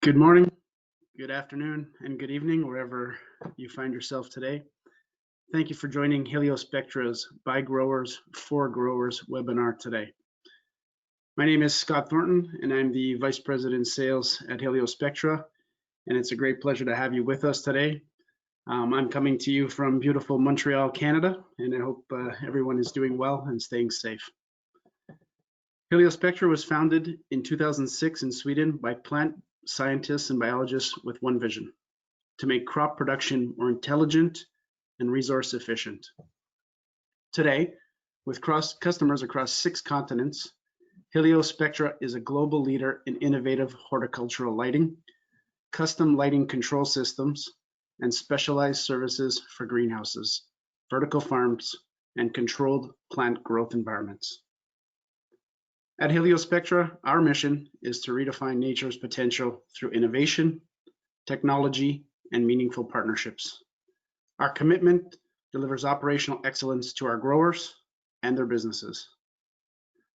Good morning, good afternoon, and good evening, wherever you find yourself today. Thank you for joining Heliospectra's By Growers, For Growers webinar today. My name is Scott Thornton, and I'm the Vice President Sales at Heliospectra, and it's a great pleasure to have you with us today. I'm coming to you from beautiful Montreal, Canada, and I hope everyone is doing well and staying safe. Heliospectra was founded in 2006 in Sweden by plant scientists and biologists with one vision: to make crop production more intelligent and resource efficient. Today, with customers across 6 continents, Heliospectra is a global leader in innovative horticultural lighting, custom lighting control systems, and specialized services for greenhouses, vertical farms, and controlled plant growth environments. At Heliospectra, our mission is to redefine nature's potential through innovation, technology, and meaningful partnerships. Our commitment delivers operational excellence to our growers and their businesses.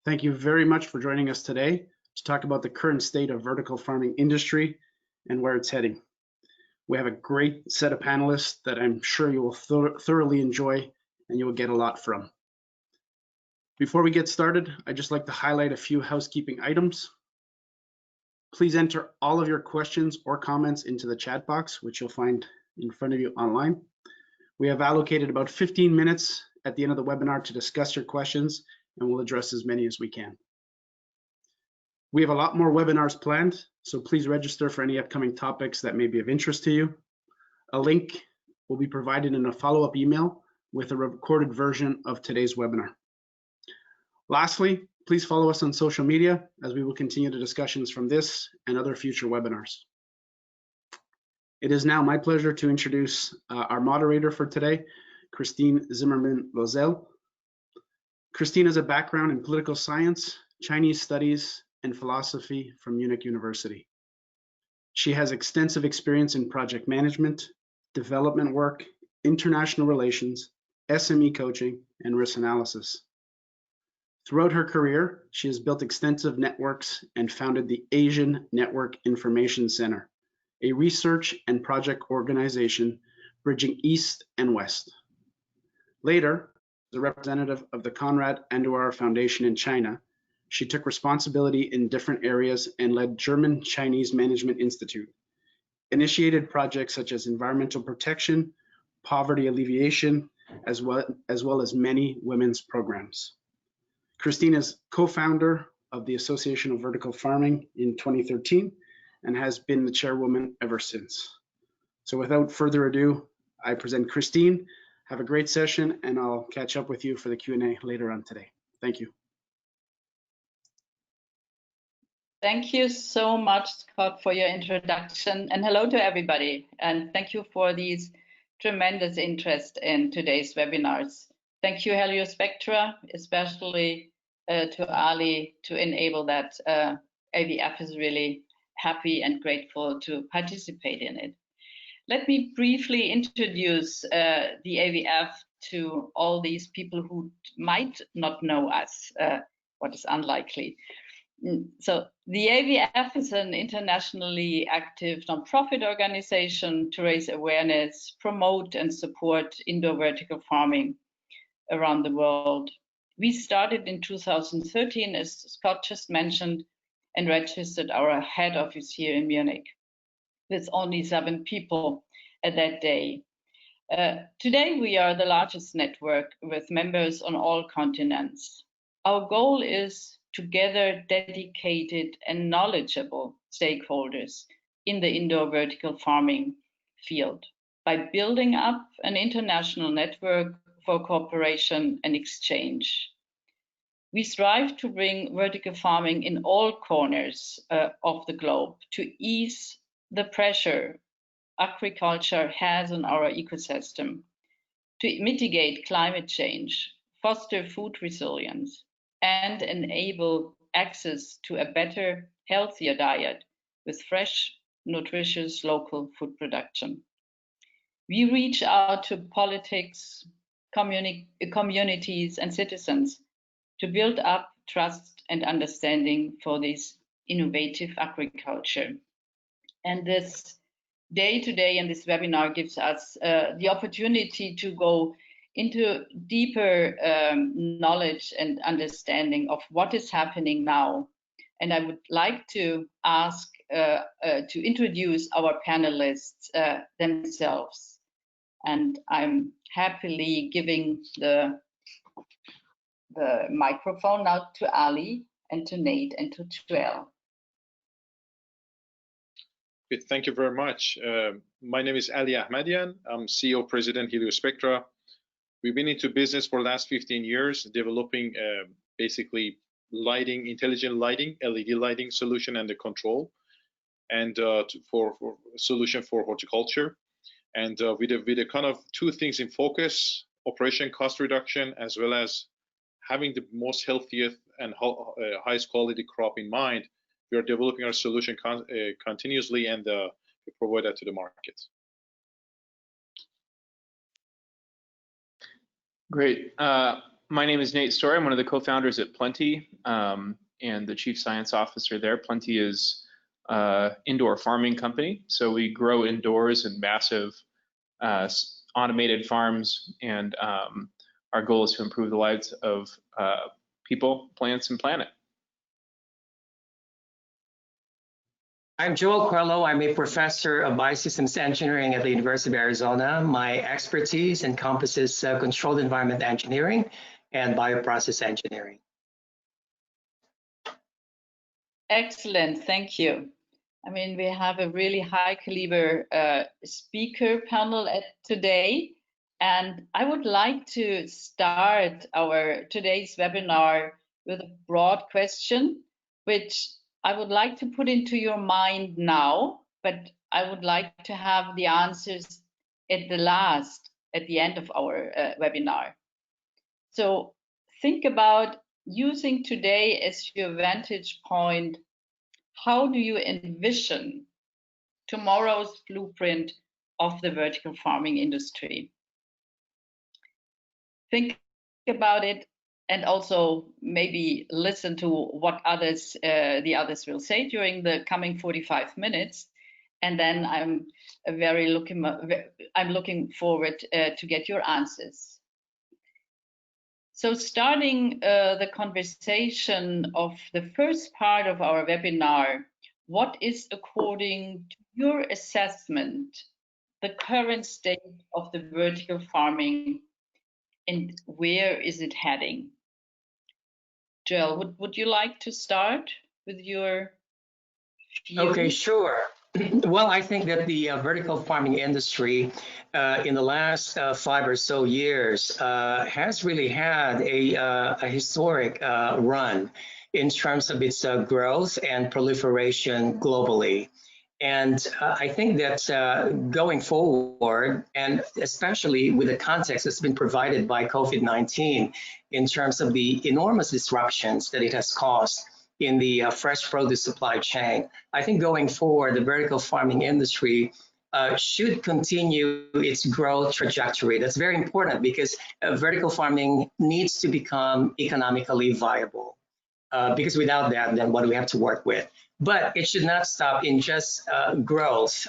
Thank you very much for joining us today to talk about the current state of vertical farming industry and where it's heading. We have a great set of panelists that I'm sure you will thoroughly enjoy and you will get a lot from. Before we get started, I'd just like to highlight a few housekeeping items. Please enter all of your questions or comments into the chat box, which you'll find in front of you online. We have allocated about 15 minutes at the end of the webinar to discuss your questions, and we'll address as many as we can. We have a lot more webinars planned, so please register for any upcoming topics that may be of interest to you. A link will be provided in a follow-up email with a recorded version of today's webinar. Lastly, please follow us on social media as we will continue the discussions from this and other future webinars. It is now my pleasure to introduce our moderator for today, Christine Zimmerman-Lozel. Christine has a background in political science, Chinese studies, and philosophy from Munich University. She has extensive experience in project management, development work, international relations, SME coaching, and risk analysis. Throughout her career, she has built extensive networks and founded the Asian Network Information Center, a research and project organization bridging East and West. Later, as a representative of the Konrad Adenauer Foundation in China, she took responsibility in different areas and led German Chinese Management Institute, initiated projects such as environmental protection, poverty alleviation, as well as many women's programs. Christine is co-founder of the Association of Vertical Farming in 2013 and has been the chairwoman ever since. So without further ado, I present Christine. Have a great session, and I'll catch up with you for the Q&A later on today. Thank you. Thank you so much, Scott, for your introduction, and hello to everybody. And thank you for these tremendous interest in today's webinars. Thank you, Heliospectra, especially to Ali to enable that. AVF is really happy and grateful to participate in it. Let me briefly introduce the AVF to all these people who might not know us, what is unlikely. So the AVF is an internationally active nonprofit organization to raise awareness, promote and support indoor vertical farming around the world. We started in 2013, as Scott just mentioned, and registered our head office here in Munich with only 7 people at that day. Today, we are the largest network with members on all continents. Our goal is to gather dedicated and knowledgeable stakeholders in the indoor vertical farming field by building up an international network for cooperation and exchange. We strive to bring vertical farming in all corners of the globe to ease the pressure agriculture has on our ecosystem, to mitigate climate change, foster food resilience, and enable access to a better, healthier diet with fresh, nutritious local food production. We reach out to politics, communities, and citizens to build up trust and understanding for this innovative agriculture. And this day today and this webinar gives us the opportunity to go into deeper knowledge and understanding of what is happening now. And I would like to ask to introduce our panelists themselves. And I'm happily giving the microphone now to Ali and to Nate and to Joel. Good, thank you very much. My name is Ali Ahmadian. I'm CEO, President, Heliospectra. We've been into business for the last 15 years, developing basically lighting, intelligent lighting, LED lighting solution and the control, and for solution for horticulture. And with a kind of two things in focus: operation cost reduction, as well as having the most healthiest and highest quality crop in mind. We are developing our solution continuously, and we provide that to the market. Great. My name is Nate Story. I'm one of the co-founders at Plenty and the chief science officer there. Plenty is indoor farming company. So we grow indoors in massive automated farms, and our goal is to improve the lives of people, plants, and planet. I'm Joel Coelho. I'm a professor of biosystems engineering at the University of Arizona. My expertise encompasses controlled environment engineering and bioprocess engineering. Excellent, thank you. I mean, we have a really high caliber speaker panel today, and I would like to start our today's webinar with a broad question, which I would like to put into your mind now, but I would like to have the answers at the end of our webinar. So think about using today as your vantage point. How do you envision tomorrow's blueprint of the vertical farming industry? Think about it, and also maybe listen to what the others will say during the coming 45 minutes. And then I'm looking forward to get your answers. So starting the conversation of the first part of our webinar, what is, according to your assessment, the current state of the vertical farming, and where is it heading? Joel, would you like to start with your view? Okay, sure. Well, I think that the vertical farming industry in the last 5 or so years has really had a historic run in terms of its growth and proliferation globally. And I think that going forward, and especially with the context that's been provided by COVID-19 in terms of the enormous disruptions that it has caused in the fresh produce supply chain, I think going forward, the vertical farming industry should continue its growth trajectory. That's very important because vertical farming needs to become economically viable. Because without that, then what do we have to work with? But it should not stop in just growth.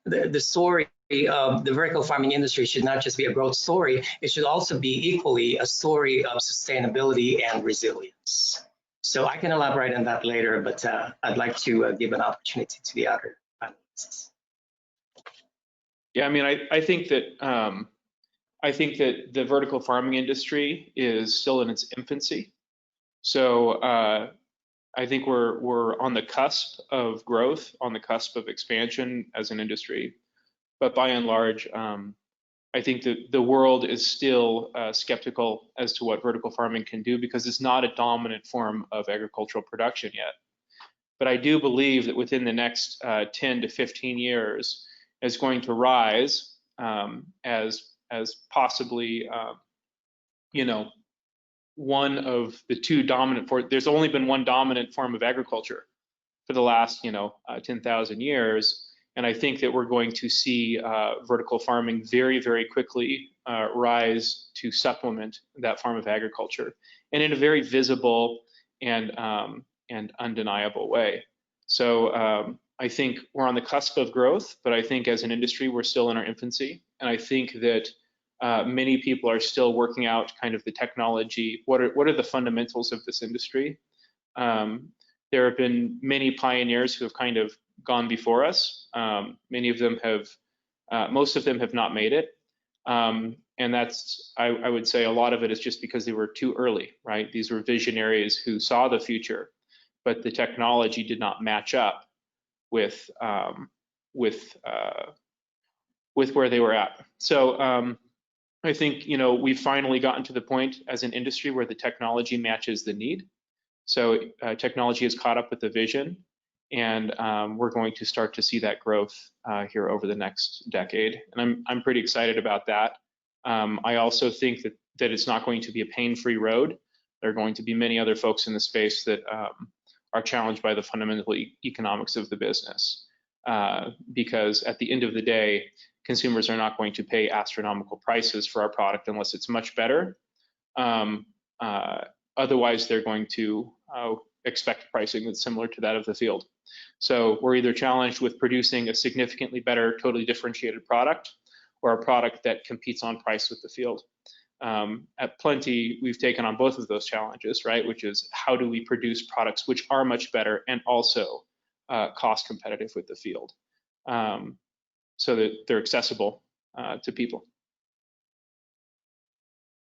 The story of the vertical farming industry should not just be a growth story. It should also be equally a story of sustainability and resilience. So I can elaborate on that later, but I'd like to give an opportunity to the other panelists. Yeah, I mean, I think that the vertical farming industry is still in its infancy. So I think we're on the cusp of growth, on the cusp of expansion as an industry. But by and large, I think that the world is still skeptical as to what vertical farming can do because it's not a dominant form of agricultural production yet. But I do believe that within the next 10 to 15 years, it's going to rise as possibly, one of the two dominant there's only been one dominant form of agriculture for the last 10,000 years, And I think that we're going to see vertical farming very, very quickly rise to supplement that form of agriculture, and in a very visible and undeniable way. So I think we're on the cusp of growth, but I think as an industry, we're still in our infancy. And I think that many people are still working out kind of the technology. What are the fundamentals of this industry? There have been many pioneers who have kind of gone before us. Many of them have, most of them have not made it. And that's, I would say a lot of it is just because they were too early, right? These were visionaries who saw the future, but the technology did not match up with where they were at. So I think, you know, we've finally gotten to the point as an industry where the technology matches the need. So technology has caught up with the vision, and we're going to start to see that growth here over the next decade. And I'm pretty excited about that. I also think that it's not going to be a pain-free road. There are going to be many other folks in the space that are challenged by the fundamental economics of the business. Because at the end of the day, consumers are not going to pay astronomical prices for our product unless it's much better. Otherwise, they're going to expect pricing that's similar to that of the field. So we're either challenged with producing a significantly better, totally differentiated product, or a product that competes on price with the field. At Plenty, we've taken on both of those challenges, right? Which is, how do we produce products which are much better and also cost competitive with the field, so that they're accessible to people.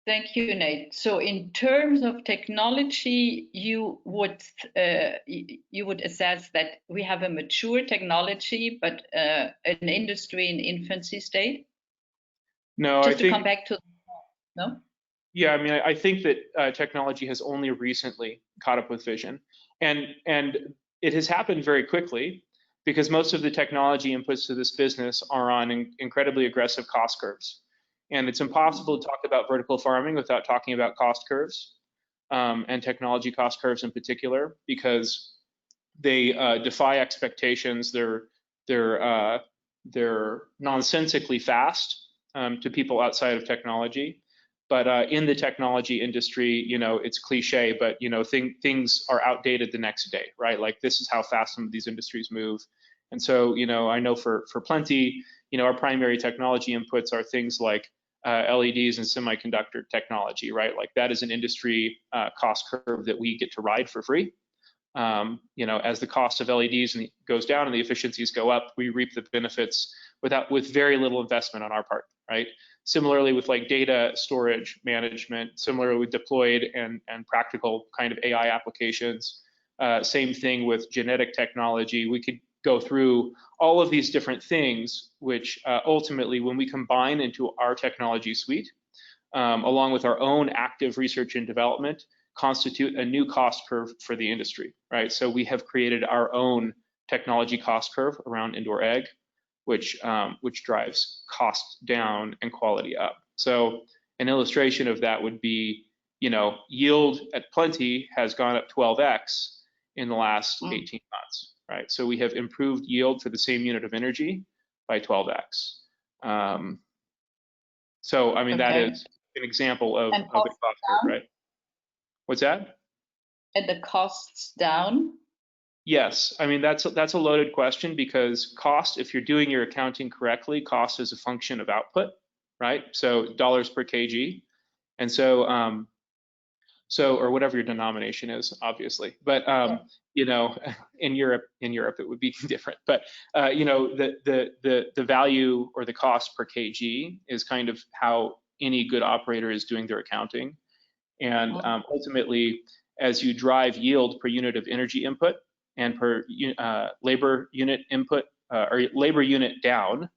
Thank you, Nate. So in terms of technology, you would assess that we have a mature technology, but an industry in infancy state? No, Just I to think, come back to, no? Yeah, I mean, I think that technology has only recently caught up with vision, and it has happened very quickly because most of the technology inputs to this business are on incredibly aggressive cost curves. And it's impossible to talk about vertical farming without talking about cost curves, and technology cost curves in particular, because they defy expectations. They're nonsensically fast to people outside of technology. But in the technology industry, you know, it's cliche, but you know, things are outdated the next day, right? Like, this is how fast some of these industries move. And so, you know, I know for Plenty, you know, our primary technology inputs are things like LEDs and semiconductor technology, right? Like, that is an industry cost curve that we get to ride for free. You know, as the cost of LEDs goes down and the efficiencies go up, we reap the benefits with very little investment on our part, right? Similarly with like data storage management, similarly with deployed and practical kind of AI applications. Same thing with genetic technology. We could go through all of these different things, which ultimately, when we combine into our technology suite, along with our own active research and development, constitute a new cost curve for the industry, right? So we have created our own technology cost curve around indoor egg, which drives cost down and quality up. So an illustration of that would be, you know, yield at Plenty has gone up 12x in the last 18 months, right? So we have improved yield for the same unit of energy by 12x. So I mean, that is an example of a cost curve, right? What's that? And the costs down? Yes, I mean, that's a loaded question, because cost, if you're doing your accounting correctly, cost is a function of output, right? So dollars per kg, and so or whatever your denomination is, obviously. But you know, in Europe it would be different. But you know, the value or the cost per kg is kind of how any good operator is doing their accounting, and ultimately, as you drive yield per unit of energy input and per labor unit input or labor unit down,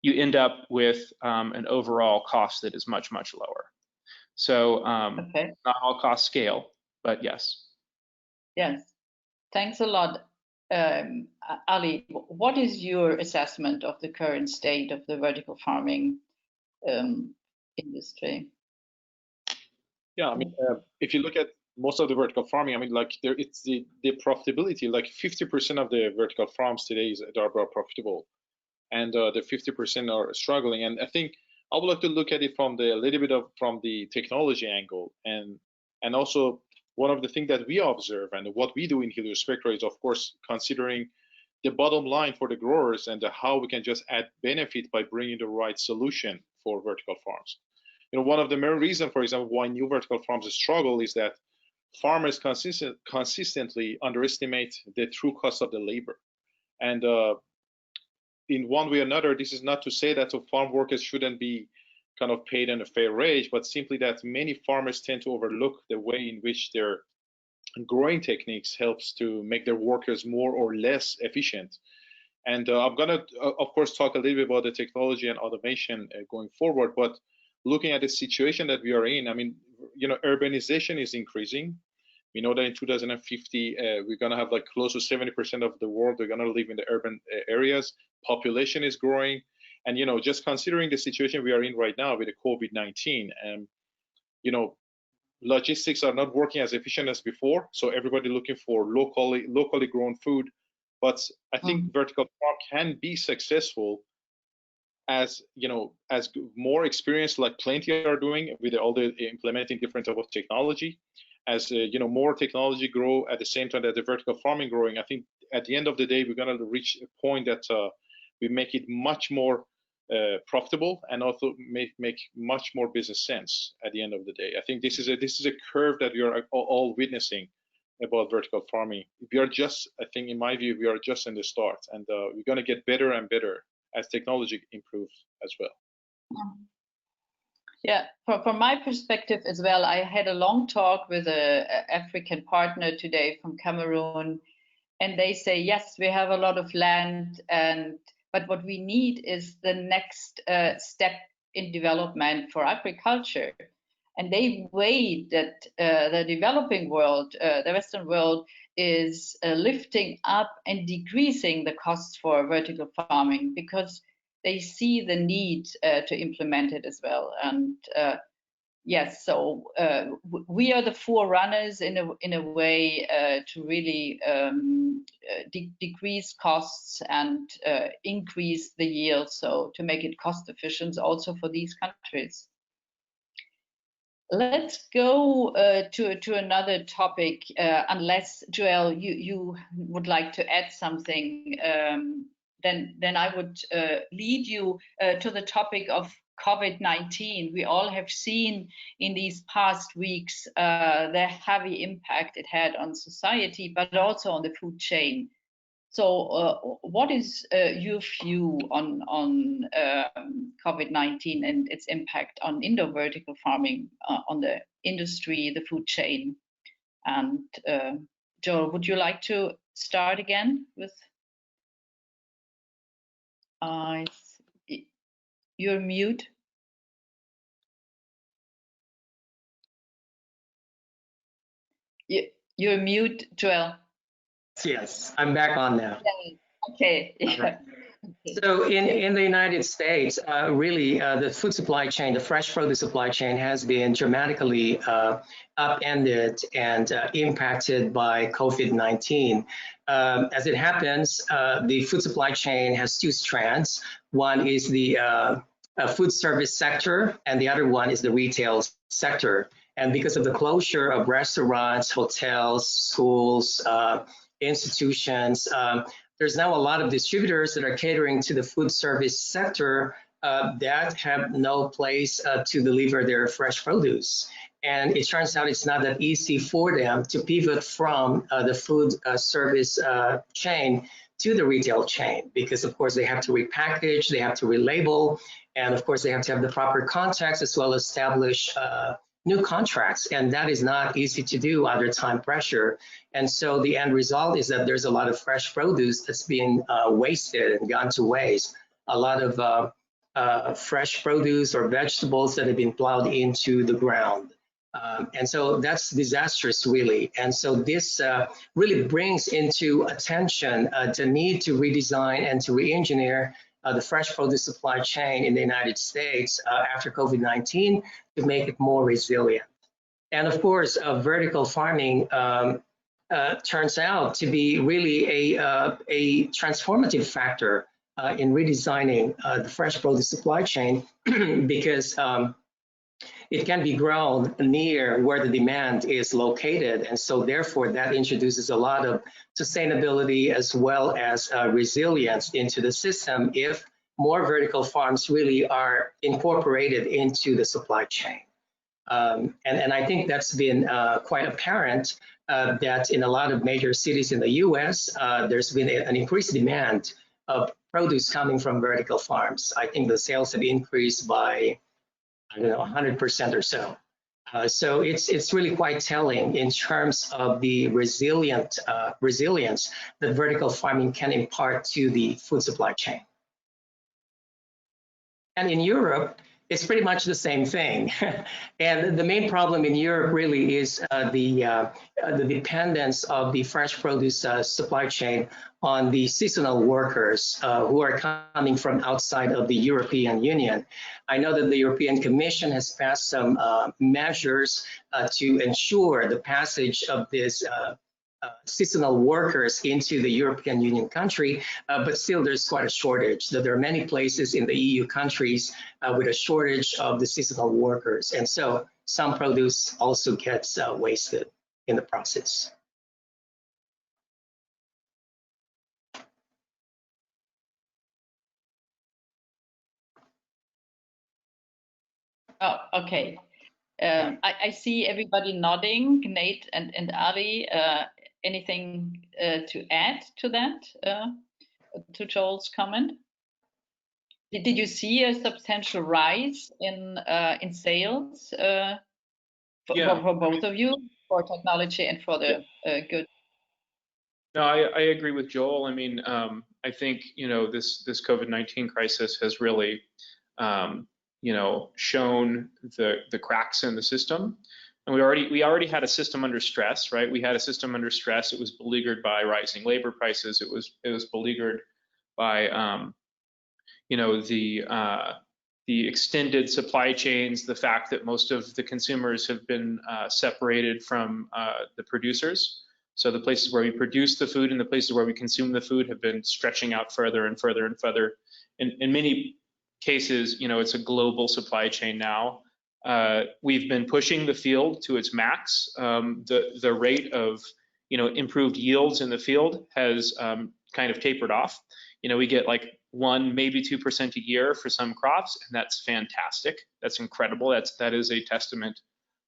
you end up with an overall cost that is much, much lower. So not all costs scale, but yes. Yes, thanks a lot. Ali, what is your assessment of the current state of the vertical farming industry? Yeah, I mean, if you look at most of the vertical farming, I mean, like it's the profitability, like 50% of the vertical farms today are profitable. and the 50% are struggling. And I think I would like to look at it from the a little bit of from the technology angle, and also one of the things that we observe and what we do in Heliospectra is, of course, considering the bottom line for the growers and how we can just add benefit by bringing the right solution for vertical farms. You know, one of the main reasons, for example, why new vertical farms struggle is that farmers consistently underestimate the true cost of the labor. And in one way or another, this is not to say that the farm workers shouldn't be kind of paid in a fair wage, but simply that many farmers tend to overlook the way in which their growing techniques helps to make their workers more or less efficient. And I'm gonna, of course, talk a little bit about the technology and automation going forward, but looking at the situation that we are in, I mean, you know, urbanization is increasing. We know that in 2050, we're gonna have like close to 70% of the world, they're gonna live in the urban areas. Population is growing. And, you know, just considering the situation we are in right now with the COVID-19, you know, logistics are not working as efficient as before. So everybody looking for locally grown food. But I think vertical farm can be successful as, you know, as more experience like plenty are doing with all the implementing different type of technology. As you know, more technology grow at the same time that the vertical farming growing. I think at the end of the day, we're going to reach a point that we make it much more profitable and also make much more business sense at the end of the day. I think this is a curve that we are all witnessing about vertical farming. We are just, I think, in my view, we are just in the start, and we're going to get better and better as technology improves as well. Yeah, from my perspective as well, I had a long talk with an African partner today from Cameroon, and they say, yes, we have a lot of land, but what we need is the next step in development for agriculture. And they weigh that the developing world, the Western world, is lifting up and decreasing the costs for vertical farming because they see the need to implement it as well. And yes, so we are the forerunners in a way to really decrease costs and increase the yield, so to make it cost efficient also for these countries. Let's go to another topic, unless Joel, you would like to add something. Then I would lead you to the topic of COVID-19. We all have seen in these past weeks the heavy impact it had on society, but also on the food chain. So what is your view on COVID-19 and its impact on indoor vertical farming, on the industry, the food chain? And Joel, would you like to start again with? You're mute. You're mute, Joel. Yes, I'm back on now. Okay. Yeah. Right. So in the United States, really the food supply chain, the fresh produce supply chain has been dramatically upended and impacted by COVID-19. As it happens, the food supply chain has two strands. One is the food service sector, and the other one is the retail sector. And because of the closure of restaurants, hotels, schools, institutions, there's now a lot of distributors that are catering to the food service sector that have no place to deliver their fresh produce. And it turns out it's not that easy for them to pivot from the food service chain to the retail chain, because of course they have to repackage, they have to relabel, and of course they have to have the proper contacts as well as establish new contracts, and that is not easy to do under time pressure. And so the end result is that there's a lot of fresh produce that's being wasted and gone to waste. A lot of fresh produce or vegetables that have been plowed into the ground. And so that's disastrous, really. And so this really brings into attention the need to redesign and to re-engineer the fresh produce supply chain in the United States after COVID-19 to make it more resilient. And of course, vertical farming turns out to be really a transformative factor in redesigning the fresh produce supply chain because it can be grown near where the demand is located. And so therefore that introduces a lot of sustainability as well as resilience into the system if more vertical farms really are incorporated into the supply chain. And I think that's been quite apparent that in a lot of major cities in the US, there's been an increased demand of produce coming from vertical farms. I think the sales have increased by, I don't know, 100% or so. So it's really quite telling in terms of the resilience that vertical farming can impart to the food supply chain. And in Europe, it's pretty much the same thing. And the main problem in Europe really is the dependence of the fresh produce supply chain on the seasonal workers who are coming from outside of the European Union. I know that the European Commission has passed some measures to ensure the passage of this seasonal workers into the European Union country, but still there's quite a shortage. There are many places in the EU countries with a shortage of the seasonal workers. And so some produce also gets wasted in the process. Oh, okay. I see everybody nodding, Nate and Ali. Anything to add to that, to Joel's comment? Did you see a substantial rise in sales for both of you, for technology and for the good? No, I agree with Joel. I mean, I think, you know, this COVID-19 crisis has really, you know, shown the cracks in the system. And we already had a system under stress, right? We had a system under stress. It was beleaguered by rising labor prices. It was beleaguered by, you know, the extended supply chains, the fact that most of the consumers have been separated from the producers. So the places where we produce the food and the places where we consume the food have been stretching out further and further and further. In many cases, you know, it's a global supply chain now. We've been pushing the field to its max. The rate of, you know, improved yields in the field has kind of tapered off. You know, we get like 1, maybe 2% a year for some crops, and that's fantastic. That's incredible. That is a testament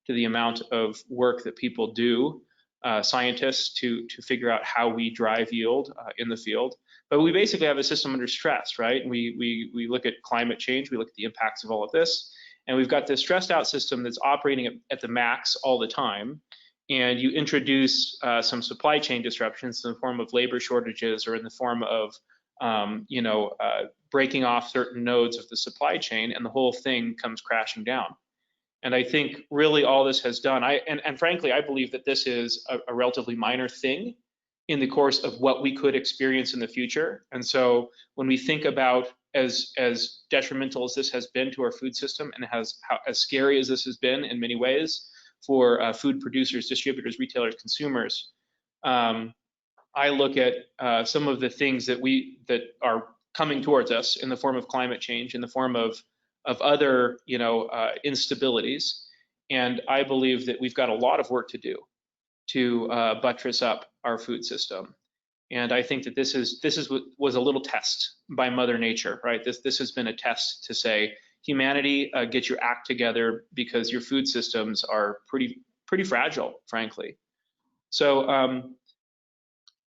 to the amount of work that people do, scientists, to figure out how we drive yield in the field. But we basically have a system under stress, right? We look at climate change, we look at the impacts of all of this, and we've got this stressed out system that's operating at the max all the time. And you introduce some supply chain disruptions in the form of labor shortages or in the form of you know, breaking off certain nodes of the supply chain, and the whole thing comes crashing down. And I think really all this has done, and frankly, I believe that this is a relatively minor thing in the course of what we could experience in the future. And so when we think about as detrimental as this has been to our food system, and as scary as this has been in many ways for food producers, distributors, retailers, consumers, I look at some of the things that are coming towards us in the form of climate change, in the form of other, you know, instabilities, and I believe that we've got a lot of work to do to buttress up our food system. And I think that this was a little test by Mother Nature, right? This has been a test to say, humanity, get your act together, because your food systems are pretty fragile, frankly. So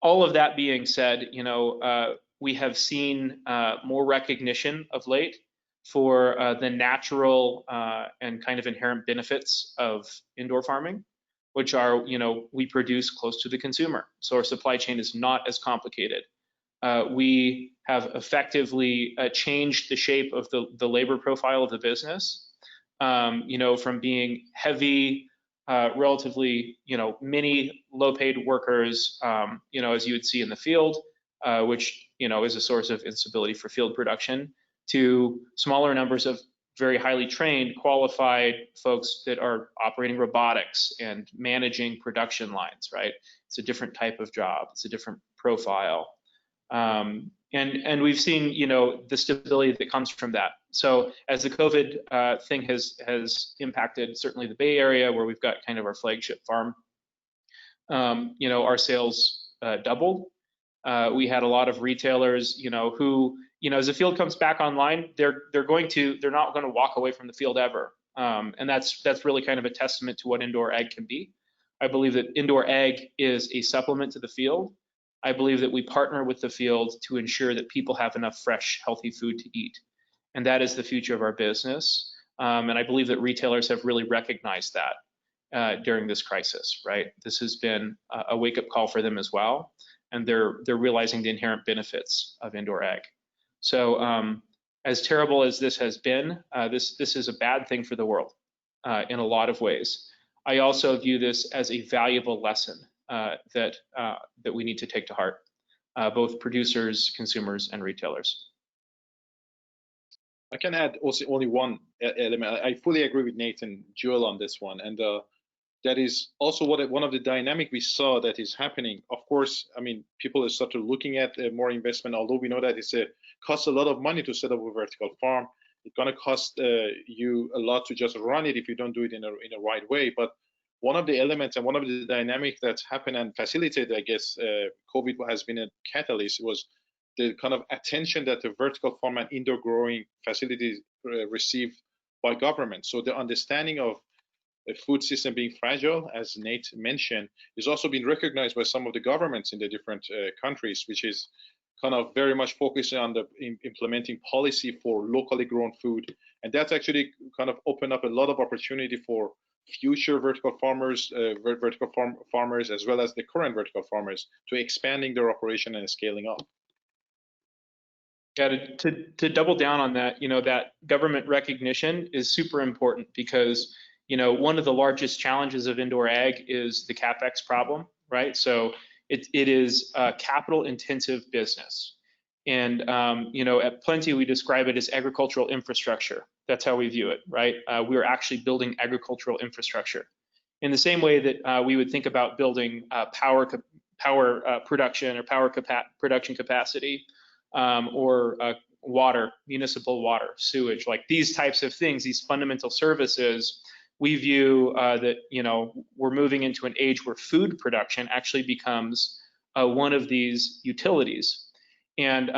all of that being said, you know, we have seen more recognition of late for the natural and kind of inherent benefits of indoor farming, which are, you know, we produce close to the consumer. So our supply chain is not as complicated. We have effectively changed the shape of the labor profile of the business, you know, from being heavy, relatively, you know, many low-paid workers, you know, as you would see in the field, which, you know, is a source of instability for field production, to smaller numbers of very highly trained, qualified folks that are operating robotics and managing production lines, right? It's a different type of job. It's a different profile. And we've seen, you know, the stability that comes from that. So as the COVID thing has impacted certainly the Bay Area, where we've got kind of our flagship farm, you know, our sales doubled. We had a lot of retailers, you know, who, you know, as the field comes back online, they're not going to walk away from the field ever. And that's really kind of a testament to what indoor ag can be. I believe that indoor ag is a supplement to the field. I believe that we partner with the field to ensure that people have enough fresh, healthy food to eat. And that is the future of our business. And I believe that retailers have really recognized that during this crisis, right? This has been a wake-up call for them as well. And they're realizing the inherent benefits of indoor ag. So as terrible as this has been, this is a bad thing for the world in a lot of ways. I also view this as a valuable lesson that we need to take to heart, both producers, consumers, and retailers. I can add also only one element. I fully agree with Nathan Jewel on this one, and that is also one of the dynamic we saw that is happening. Of course, I mean, people are started looking at more investment, although we know that it costs a lot of money to set up a vertical farm. It's going to cost you a lot to just run it if you don't do it in a right way. But one of the elements and one of the dynamics that's happened and facilitated, I guess, COVID has been a catalyst, was the kind of attention that the vertical farm and indoor growing facilities receive by government. So the understanding of the food system being fragile, as Nate mentioned, is also being recognized by some of the governments in the different countries, which is kind of very much focusing on the implementing policy for locally grown food. And that's actually kind of opened up a lot of opportunity for future vertical farmers, farmers, as well as the current vertical farmers, to expanding their operation and scaling up. Yeah, to double down on that, you know, that government recognition is super important because, you know, one of the largest challenges of indoor ag is the CapEx problem, right? So it is a capital intensive business. And, you know, at Plenty, we describe it as agricultural infrastructure. That's how we view it, right? We're actually building agricultural infrastructure. In the same way that we would think about building power production or production capacity, or water, municipal water, sewage, like these types of things, these fundamental services, we view that, you know, we're moving into an age where food production actually becomes one of these utilities. And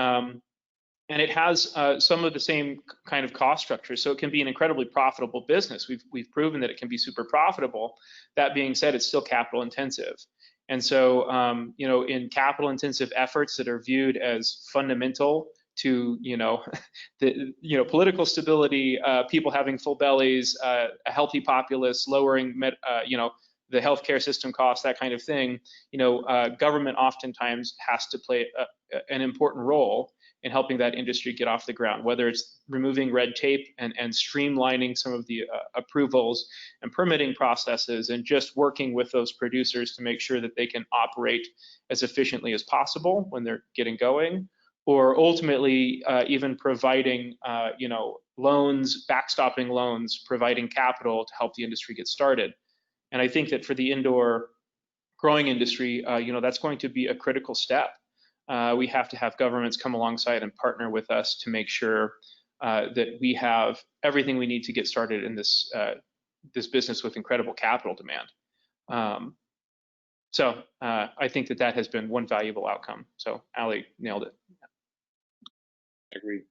it has some of the same kind of cost structure, so it can be an incredibly profitable business. We've proven that it can be super profitable. That being said, it's still capital intensive. And so, you know, in capital intensive efforts that are viewed as fundamental to, you know, political stability, people having full bellies, a healthy populace, lowering, you know, the healthcare system costs, that kind of thing, you know, government oftentimes has to play an important role in helping that industry get off the ground, whether it's removing red tape and streamlining some of the approvals and permitting processes, and just working with those producers to make sure that they can operate as efficiently as possible when they're getting going, or ultimately even providing, you know, loans, backstopping loans, providing capital to help the industry get started. And I think that for the indoor growing industry, you know, that's going to be a critical step. We have to have governments come alongside and partner with us to make sure that we have everything we need to get started in this this business with incredible capital demand. So I think that has been one valuable outcome. So Ali nailed it. Agreed.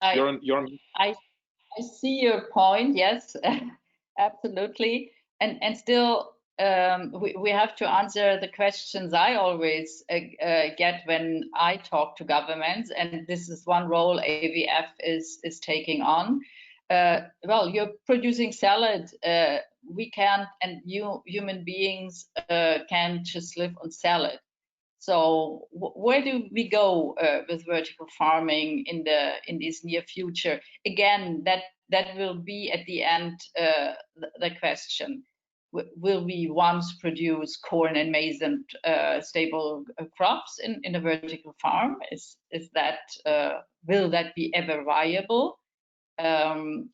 I see your point. Yes, absolutely. And still, we have to answer the questions I always get when I talk to governments, and this is one role AVF is taking on. Well, you're producing salad. We can't, and you human beings can't just live on salad. So where do we go with vertical farming in this near future? Again, that will be at the end the question. Will we once produce corn and maize and stable crops in a vertical farm? Is that will that be ever viable? And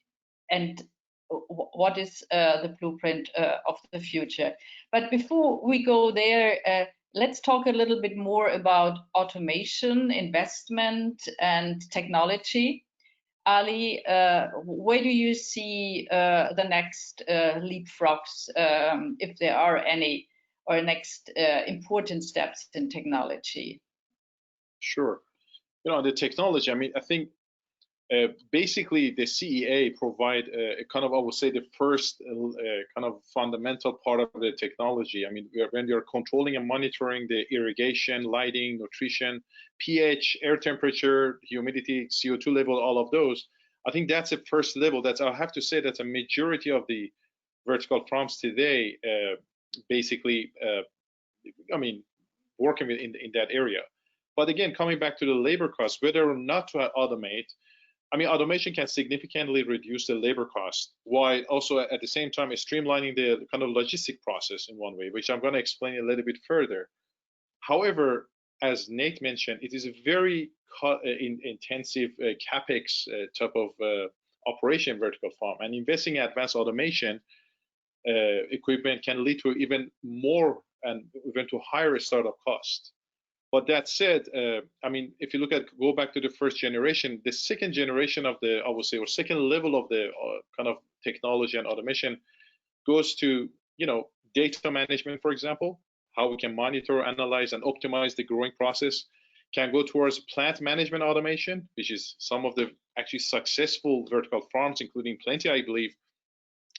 what is the blueprint of the future? But before we go there, let's talk a little bit more about automation, investment, and technology. Ali, where do you see the next leapfrogs, if there are any, or next important steps in technology? Sure. The technology, I mean, I think basically the CEA provide a kind of, I would say, the first kind of fundamental part of the technology. I mean, when you're controlling and monitoring the irrigation, lighting, nutrition, pH, air temperature, humidity, CO2 level, all of those, I think that's the first level. That's, I have to say, that's a majority of the vertical farms today, basically, I mean, working in that area. But again, coming back to the labor cost, whether or not to automate, I mean, automation can significantly reduce the labor cost, while also at the same time streamlining the kind of logistic process in one way, which I'm going to explain a little bit further. However, as Nate mentioned, it is a very intensive capex type of operation vertical farm, and investing in advanced automation equipment can lead to even more and even to higher startup cost. But that said, I mean, if you go back to the first generation, the second generation of the, I would say, or second level of the kind of technology and automation goes to, data management, for example, how we can monitor, analyze, and optimize the growing process. Can go towards plant management automation, which is some of the actually successful vertical farms, including Plenty, I believe,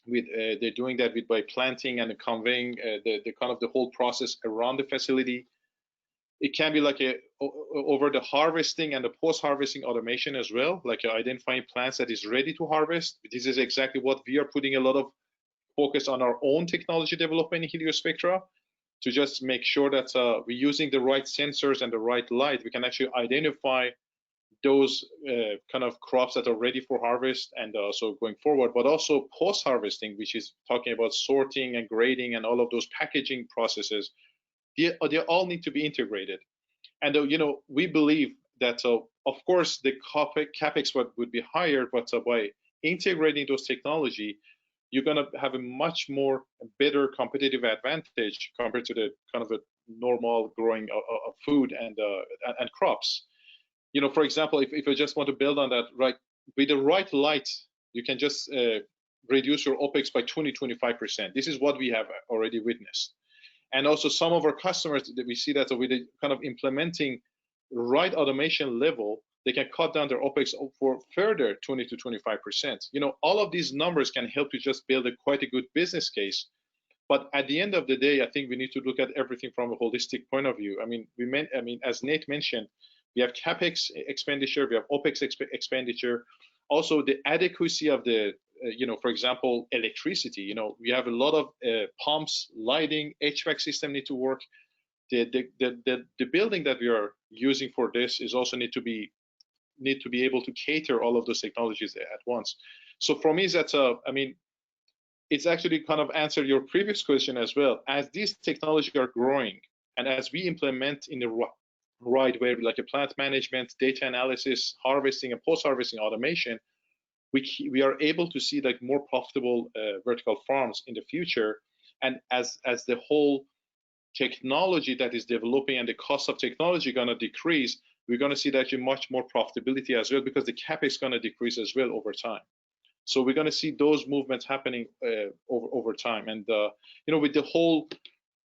with they're doing that by planting and conveying the kind of the whole process around the facility. It can be like over the harvesting and the post-harvesting automation as well, like identifying plants that is ready to harvest. This is exactly what we are putting a lot of focus on our own technology development in Heliospectra, to just make sure that we're using the right sensors and the right light. We can actually identify those kind of crops that are ready for harvest and also going forward, but also post-harvesting, which is talking about sorting and grading and all of those packaging processes. They all need to be integrated. And we believe that, of course, the capex would be higher, but by integrating those technology, you're going to have a much more better competitive advantage compared to the kind of a normal growing of food and crops. For example, if you just want to build on that, right, with the right light, you can just reduce your OPEX by 20-25%. This is what we have already witnessed. And also some of our customers that we see that with the kind of implementing right automation level, they can cut down their OPEX for further 20-25%. All of these numbers can help you just build quite a good business case. But at the end of the day, I think we need to look at everything from a holistic point of view. I mean, as Nate mentioned, we have CapEx expenditure, we have OPEX expenditure, also the adequacy of the for example, electricity. We have a lot of pumps, lighting, HVAC system need to work. The building that we are using for this is also need to be able to cater all of those technologies at once. So for me, that's I mean, it's actually kind of answered your previous question as well. As these technologies are growing and as we implement in the right way, like a plant management, data analysis, harvesting, and post-harvesting automation, we are able to see like more profitable vertical farms in the future. And as the whole technology that is developing and the cost of technology going to decrease, we're going to see that much more profitability as well, because the CapEx is going to decrease as well over time. So we're going to see those movements happening over time. And with the whole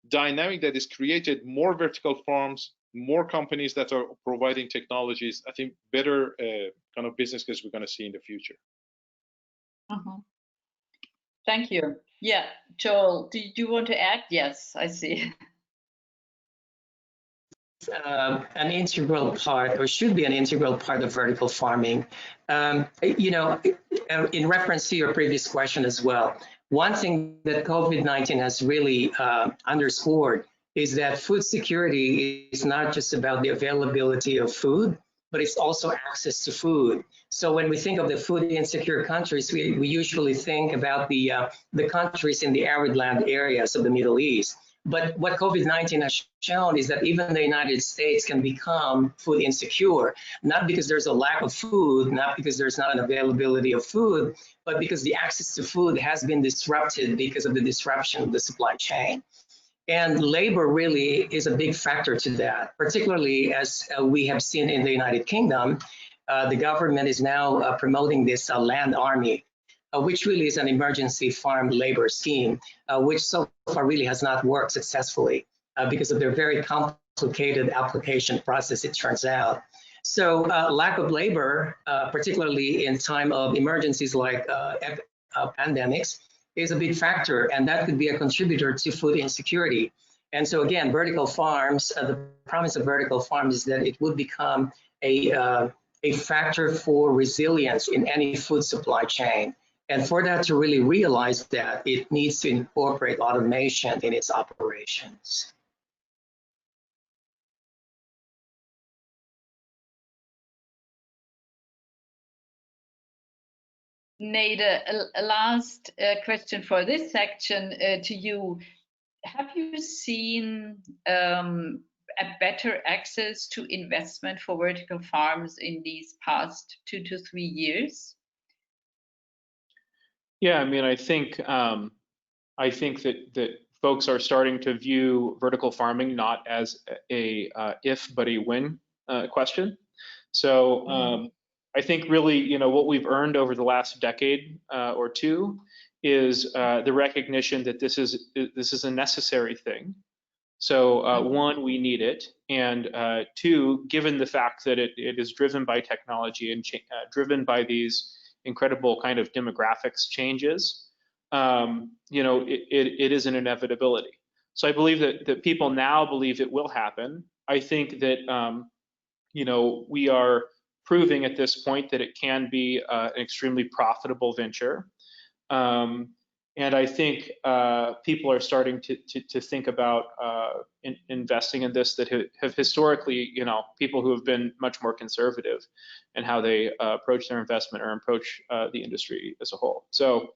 dynamic that is created, more vertical farms, more companies that are providing technologies, I think better kind of business case we're going to see in the future. Thank you. Yeah, Joel, do you want to add? Yes, I see. An integral part, or should be an integral part of vertical farming. In reference to your previous question as well, one thing that COVID-19 has really underscored is that food security is not just about the availability of food, but it's also access to food. So when we think of the food insecure countries, we usually think about the countries in the arid land areas of the Middle East. But what COVID-19 has shown is that even the United States can become food insecure, not because there's a lack of food, not because there's not an availability of food, but because the access to food has been disrupted because of the disruption of the supply chain. And labor really is a big factor to that, particularly as we have seen in the United Kingdom. The government is now promoting this land army, which really is an emergency farm labor scheme, which so far really has not worked successfully because of their very complicated application process, it turns out. So lack of labor, particularly in time of emergencies like pandemics, is a big factor, and that could be a contributor to food insecurity. And so again, vertical farms, the promise of vertical farms is that it would become a factor for resilience in any food supply chain. And for that to really realize that, it needs to incorporate automation in its operations. Nate, a last question for this section to you. Have you seen a better access to investment for vertical farms in these past 2 to 3 years? Yeah, I mean, I think that folks are starting to view vertical farming not as a if but a when question. So I think really, you know, what we've earned over the last decade or two is the recognition that this is a necessary thing. So one, we need it, and two, given the fact that it is driven by technology and driven by these incredible kind of demographics changes, you know, it is an inevitability. So I believe that people now believe it will happen. I think that you know, we are proving at this point that it can be an extremely profitable venture. And I think people are starting to think about investing in this that have historically, you know, people who have been much more conservative in how they approach their investment or approach the industry as a whole. So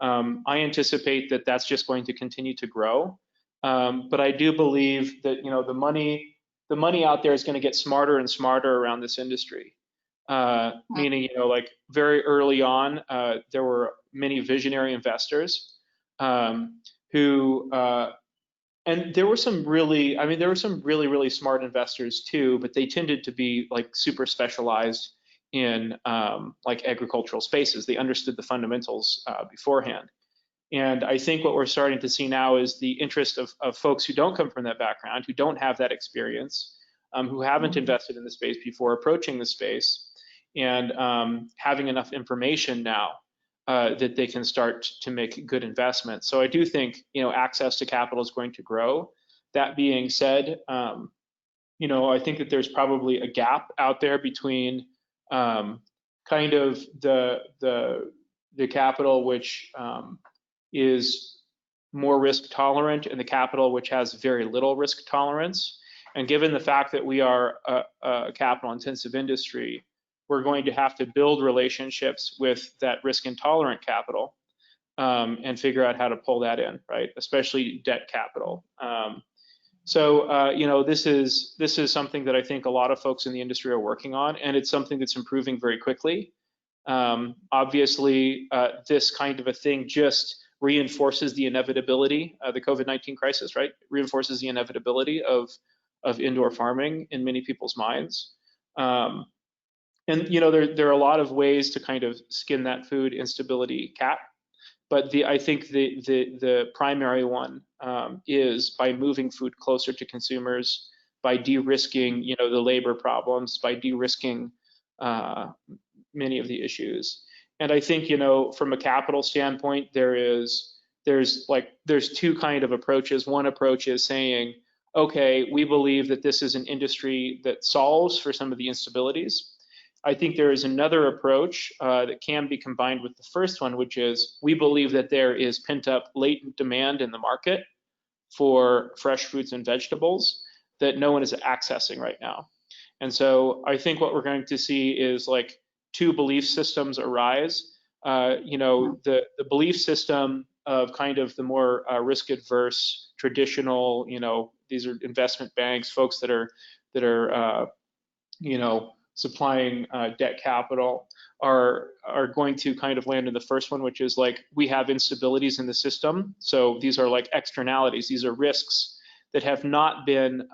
I anticipate that that's just going to continue to grow. But I do believe that, you know, the money out there is going to get smarter and smarter around this industry. Meaning, you know, like very early on, there were many visionary investors who, and there were some really, I mean, there were some really smart investors too, but they tended to be like super specialized in like agricultural spaces. They understood the fundamentals beforehand. And I think what we're starting to see now is the interest of folks who don't come from that background, who don't have that experience, who haven't invested in the space before, approaching the space, and having enough information now that they can start to make good investments. So I do think, you know, access to capital is going to grow. That being said, you know, I think that there's probably a gap out there between kind of the capital which is more risk tolerant and the capital which has very little risk tolerance. And given the fact that we are a capital intensive industry, we're going to have to build relationships with that risk intolerant capital and figure out how to pull that in, right? Especially debt capital. So you know, this is something that I think a lot of folks in the industry are working on, and it's something that's improving very quickly. Obviously, this kind of a thing just reinforces the inevitability of the COVID-19 crisis, right? Reinforces the inevitability of indoor farming in many people's minds. And you know, there are a lot of ways to kind of skin that food instability cat, but I think the primary one is by moving food closer to consumers, by de-risking, you know, the labor problems, by de-risking many of the issues. And I think, you know, from a capital standpoint, there's two kind of approaches. One approach is saying, okay, we believe that this is an industry that solves for some of the instabilities. I think there is another approach that can be combined with the first one, which is we believe that there is pent-up latent demand in the market for fresh fruits and vegetables that no one is accessing right now. And so I think what we're going to see is like two belief systems arise. You know, the belief system of kind of the more risk-adverse, traditional, you know, these are investment banks, folks that are you know, supplying debt capital are going to kind of land in the first one, which is like we have instabilities in the system. So these are like externalities. These are risks that have not been,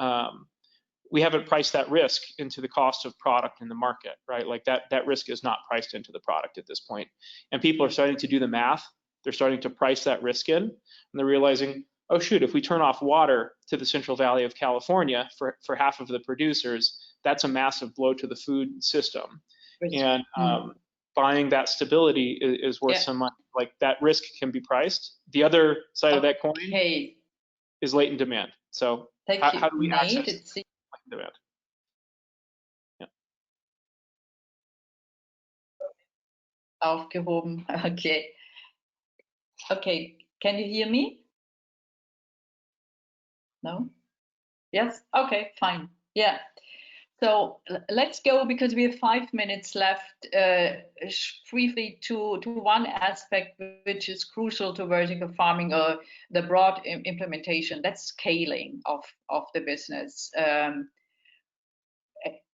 we haven't priced that risk into the cost of product in the market, right? Like that risk is not priced into the product at this point. And people are starting to do the math. They're starting to price that risk in, and they're realizing, oh shoot, if we turn off water to the Central Valley of California for half of the producers, that's a massive blow to the food system. And buying that stability is worth some money. Like that risk can be priced. The other side of that coin is latent demand. So how do we access latent demand? Yeah. Aufgehoben. Okay, can you hear me? No? Yes? Okay, fine. Yeah. So let's go, because we have 5 minutes left, briefly to one aspect which is crucial to vertical farming, or the broad implementation. That's scaling of the business.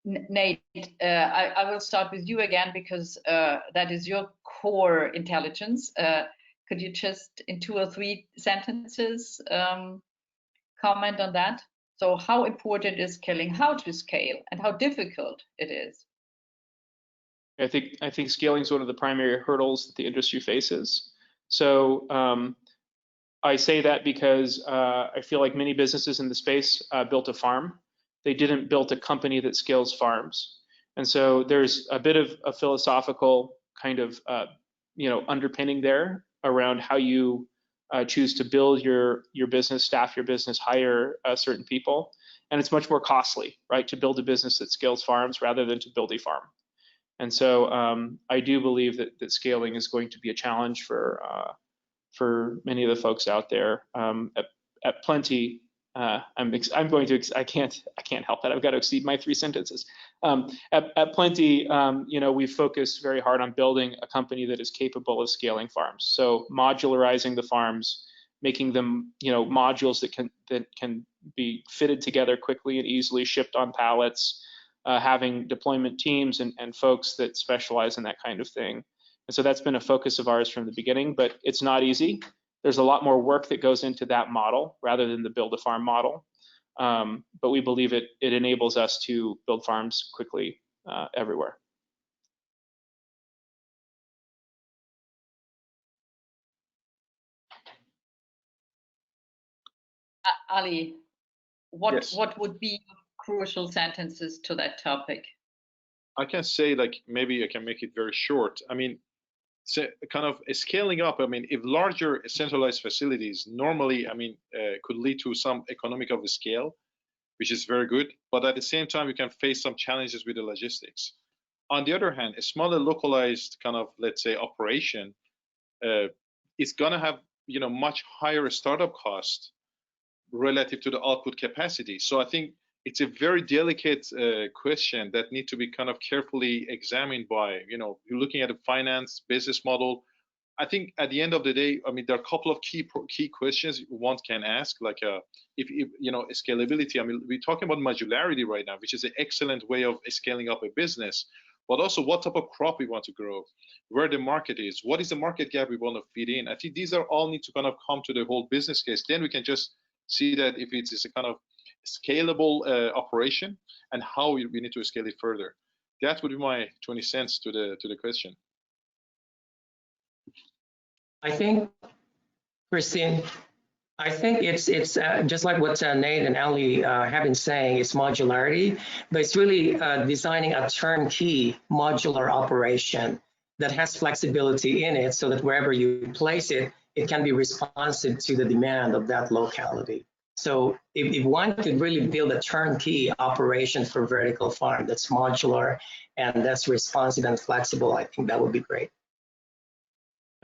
Nate, I will start with you again, because that is your core intelligence. Could you just, in 2 or 3 sentences, comment on that? So how important is scaling, how to scale, and how difficult it is? I think scaling is one of the primary hurdles that the industry faces. So I say that because I feel like many businesses in the space built a farm. They didn't build a company that scales farms. And so there's a bit of a philosophical kind of underpinning there around how you choose to build your business, staff your business, hire certain people. And it's much more costly, right, to build a business that scales farms rather than to build a farm. And so I do believe that scaling is going to be a challenge for many of the folks out there. At Plenty, I can't help that. I've got to exceed my 3 sentences. At Plenty, we've focused very hard on building a company that is capable of scaling farms. So modularizing the farms, making them, modules that can be fitted together quickly and easily, shipped on pallets, having deployment teams and folks that specialize in that kind of thing. And so that's been a focus of ours from the beginning, but it's not easy. There's a lot more work that goes into that model rather than the build a farm model. But we believe it enables us to build farms quickly everywhere. Ali, what Yes. what would be crucial sentences to that topic? I can say, like, maybe I can make it very short. I mean, so kind of scaling up. I mean, if larger centralized facilities normally, could lead to some economic of scale, which is very good. But at the same time, you can face some challenges with the logistics. On the other hand, a smaller localized kind of, let's say, operation is gonna have, much higher startup cost relative to the output capacity. So I think it's a very delicate question that need to be kind of carefully examined by, you're looking at a finance business model. I think at the end of the day, there are a couple of key questions one can ask, like if scalability. We're talking about modularity right now, which is an excellent way of scaling up a business, but also what type of crop we want to grow, where the market is, what is the market gap we want to feed in. I think these are all need to kind of come to the whole business case. Then we can just see that if it is a kind of scalable operation and how we need to scale it further. That would be my 20 cents to the question. I think, Christine, it's just like what Nate and Ali have been saying. It's modularity, but it's really designing a turnkey modular operation that has flexibility in it, so that wherever you place it, it can be responsive to the demand of that locality. So if one could really build a turnkey operation for vertical farm that's modular and that's responsive and flexible, I think that would be great.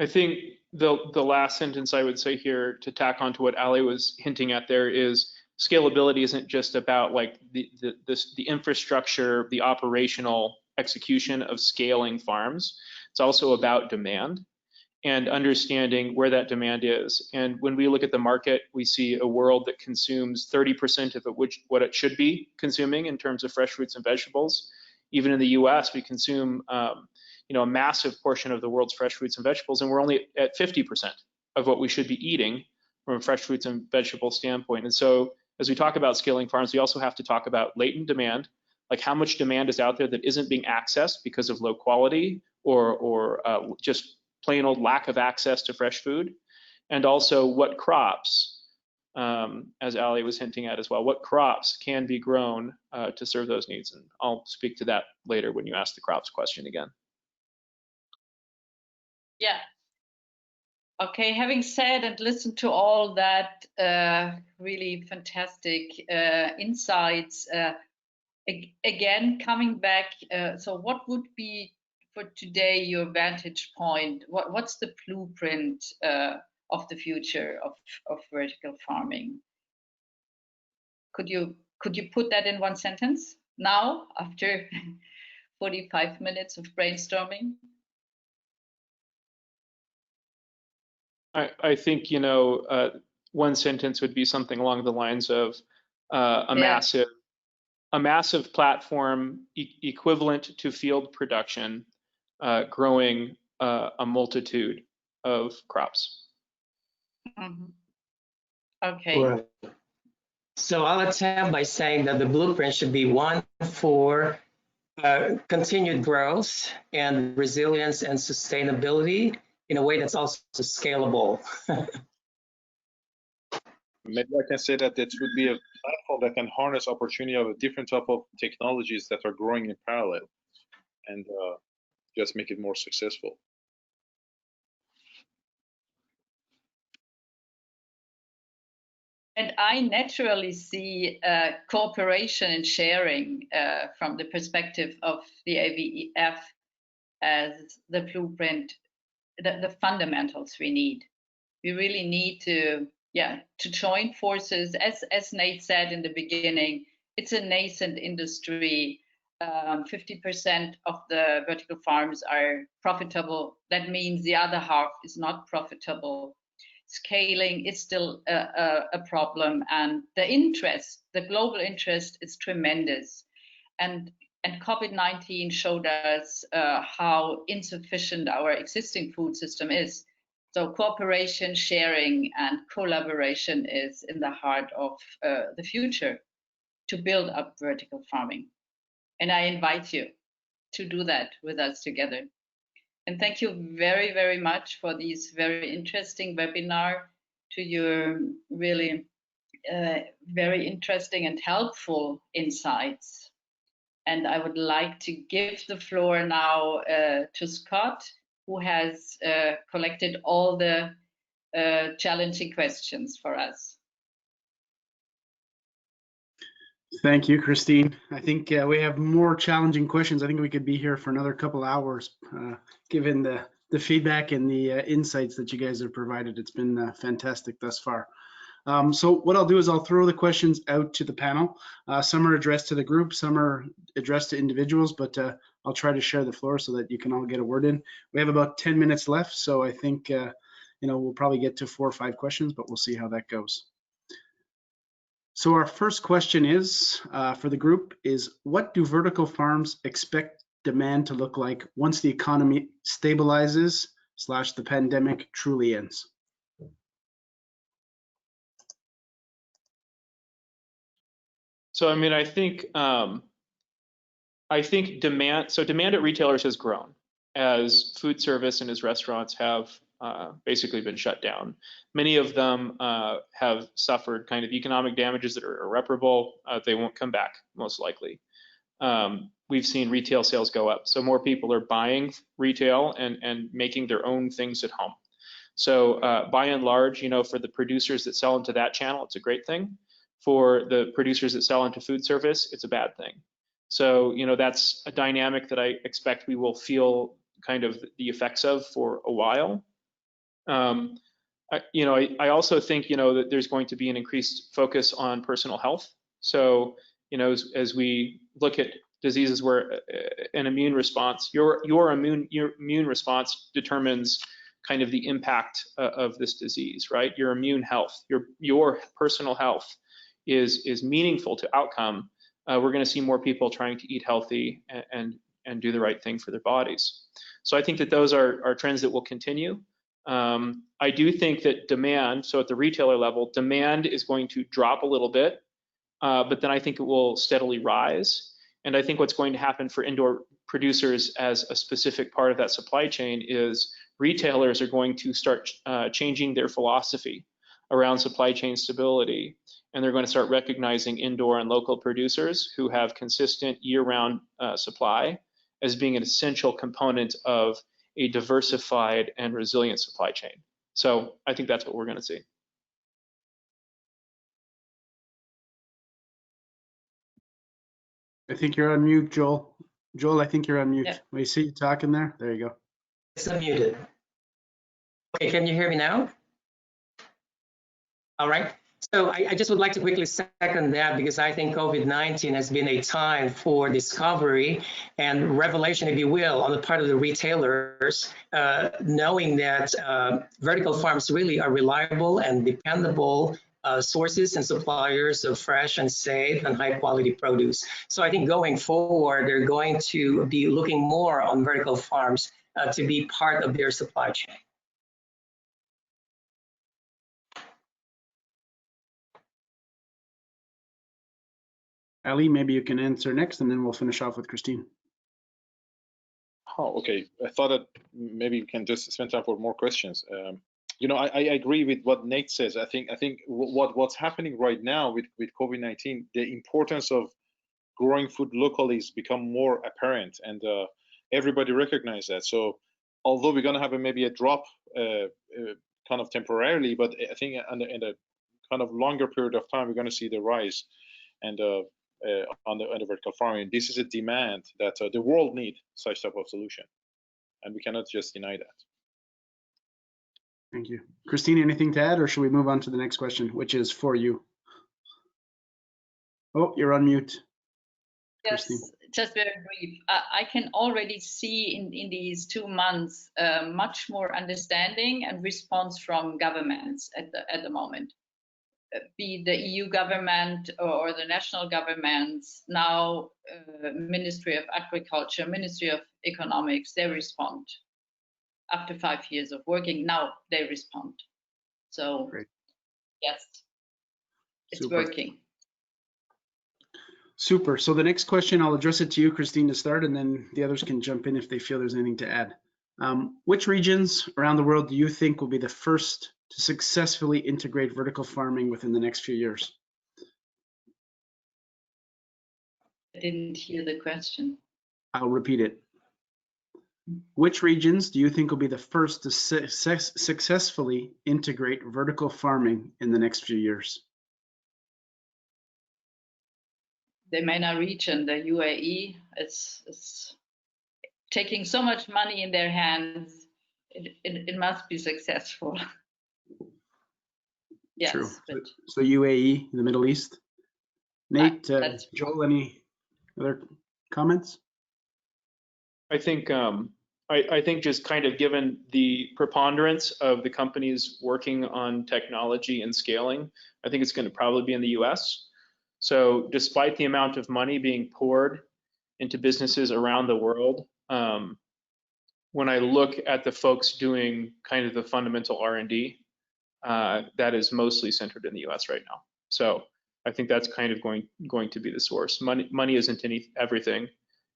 I think the last sentence I would say here, to tack on to what Ali was hinting at there, is scalability isn't just about like the infrastructure, the operational execution of scaling farms. It's also about demand and understanding where that demand is. And when we look at the market, we see a world that consumes 30% of what it should be consuming in terms of fresh fruits and vegetables. Even in the US, we consume a massive portion of the world's fresh fruits and vegetables, and we're only at 50% of what we should be eating from a fresh fruits and vegetable standpoint. And so as we talk about scaling farms, we also have to talk about latent demand, like how much demand is out there that isn't being accessed because of low quality or just plain old lack of access to fresh food, and also what crops, as Ali was hinting at as well, what crops can be grown to serve those needs. And I'll speak to that later when you ask the crops question again. Yeah. Okay, having said and listened to all that really fantastic insights, again, coming back, so what would be for today your vantage point? What's the blueprint of the future of vertical farming? Could you put that in one sentence now, after 45 minutes of brainstorming? I think, you know, one sentence would be something along the lines of a massive platform equivalent to field production, growing a multitude of crops. Mm-hmm. Okay. Right. So I'll attempt by saying that the blueprint should be one for continued growth and resilience and sustainability in a way that's also scalable. Maybe I can say that it would be a platform that can harness opportunity of a different type of technologies that are growing in parallel, and just make it more successful. And I naturally see cooperation and sharing from the perspective of the AVEF as the blueprint, the fundamentals we need. We really need to join forces. As Nate said in the beginning, it's a nascent industry. 50% of the vertical farms are profitable. That means the other half is not profitable. Scaling is still a problem, and the global interest is tremendous. And COVID-19 showed us how insufficient our existing food system is. So cooperation, sharing, and collaboration is in the heart of the future to build up vertical farming. And I invite you to do that with us together. And thank you very, very much for this very interesting webinar, to your really very interesting and helpful insights. And I would like to give the floor now to Scott, who has collected all the challenging questions for us. Thank you, Christine. I think we have more challenging questions. I think we could be here for another couple hours, given the feedback and the insights that you guys have provided. It's been fantastic thus far. So what I'll do is I'll throw the questions out to the panel. Some are addressed to the group, some are addressed to individuals, but I'll try to share the floor so that you can all get a word in. We have about 10 minutes left, so I think we'll probably get to 4 or 5 questions, but we'll see how that goes. So our first question is for the group is, what do vertical farms expect demand to look like once the economy stabilizes / the pandemic truly ends? So I mean, I think demand at retailers has grown as food service and as restaurants have basically been shut down. Many of them have suffered kind of economic damages that are irreparable. They won't come back, most likely. We've seen retail sales go up, so more people are buying retail and making their own things at home. So by and large, for the producers that sell into that channel, it's a great thing. For the producers that sell into food service, it's a bad thing. So, that's a dynamic that I expect we will feel kind of the effects of for a while. I also think, that there's going to be an increased focus on personal health. So, as we look at diseases where an immune response, your immune response determines kind of the impact of this disease, right? Your immune health, your personal health is meaningful to outcome. We're going to see more people trying to eat healthy and do the right thing for their bodies. So I think that those are trends that will continue. I do think that demand, so at the retailer level, demand is going to drop a little bit but then I think it will steadily rise. And I think what's going to happen for indoor producers as a specific part of that supply chain is retailers are going to start changing their philosophy around supply chain stability. And they're going to start recognizing indoor and local producers who have consistent year-round supply as being an essential component of a diversified and resilient supply chain. So I think that's what we're going to see. I think you're on mute, Joel. Joel, I think you're on mute. Yeah. We see you talking there. There you go. It's unmuted. Okay, can you hear me now? All right. So I just would like to quickly second that, because I think COVID-19 has been a time for discovery and revelation, if you will, on the part of the retailers, knowing that vertical farms really are reliable and dependable sources and suppliers of fresh and safe and high quality produce. So I think going forward, they're going to be looking more on vertical farms to be part of their supply chain. Ali, maybe you can answer next, and then we'll finish off with Christine. Oh, okay. I thought that maybe we can just spend time for more questions. You know, I agree with what Nate says. I think what's happening right now with COVID-19, the importance of growing food locally has become more apparent, and everybody recognizes that. So although we're going to have maybe a drop kind of temporarily, but I think in a kind of longer period of time, we're going to see the rise and on the vertical farming. This is a demand that the world needs such type of solution, and we cannot just deny that. Thank you. Christine, anything to add, or should we move on to the next question, which is for you? Oh, you're on mute. Yes, Christine. just very brief. I can already see in these 2 months much more understanding and response from governments at the moment. Be the EU government or the national governments, now Ministry of Agriculture, Ministry of Economics, they respond. After 5 years of working, now they respond. So Great. yes, it's Super. working. Super. So the next question, I'll address it to you, Christine, to start, and then the others can jump in if they feel there's anything to add. Which regions around the world do you think will be the first to successfully integrate vertical farming within the next few years? I didn't hear the question. I'll repeat it. Which regions do you think will be the first to successfully integrate vertical farming in the next few years? The MENA region, the UAE, it's taking so much money in their hands. It must be successful. Yes. True. But So UAE, the Middle East. Nate, that's Joel, any other comments? I think I think just kind of given the preponderance of the companies working on technology and scaling, I think it's going to probably be in the US. So despite the amount of money being poured into businesses around the world, when I look at the folks doing kind of the fundamental R&D, that is mostly centered in the US right now. So I think that's kind of going to be the source. Money isn't everything.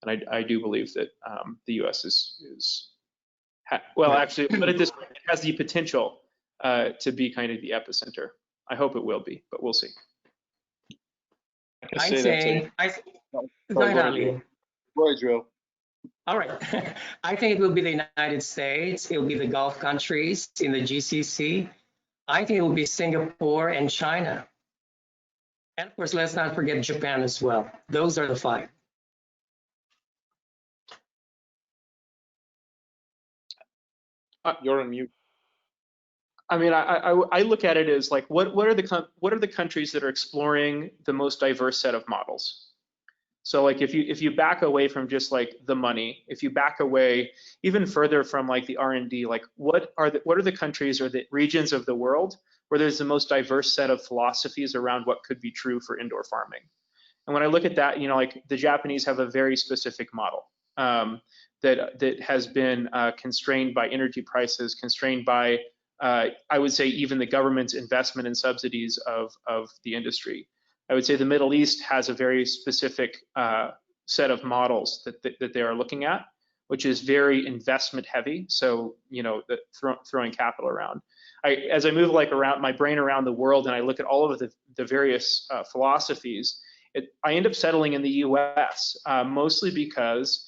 And I do believe that the U.S. well, actually, put it this way, it has the potential to be kind of the epicenter. I hope it will be, but we'll see. Go ahead, Ali. Go ahead, Joel. All right. I think it will be the United States. It will be the Gulf countries in the GCC. I think it will be Singapore and China. And of course, let's not forget Japan as well. Those are the 5. You're on mute. I mean, I look at it as like, what are the countries that are exploring the most diverse set of models? So like if you back away from just like the money, if you back away even further from like the R&D, like what are the countries or the regions of the world where there's the most diverse set of philosophies around what could be true for indoor farming? And when I look at that, you know, like the Japanese have a very specific model that has been constrained by energy prices, constrained by I would say even the government's investment and subsidies of the industry. I would say the Middle East has a very specific set of models that they are looking at, which is very investment heavy. So, you know, throwing capital around. As I move like around my brain around the world and I look at all of the various philosophies, I end up settling in the US, mostly because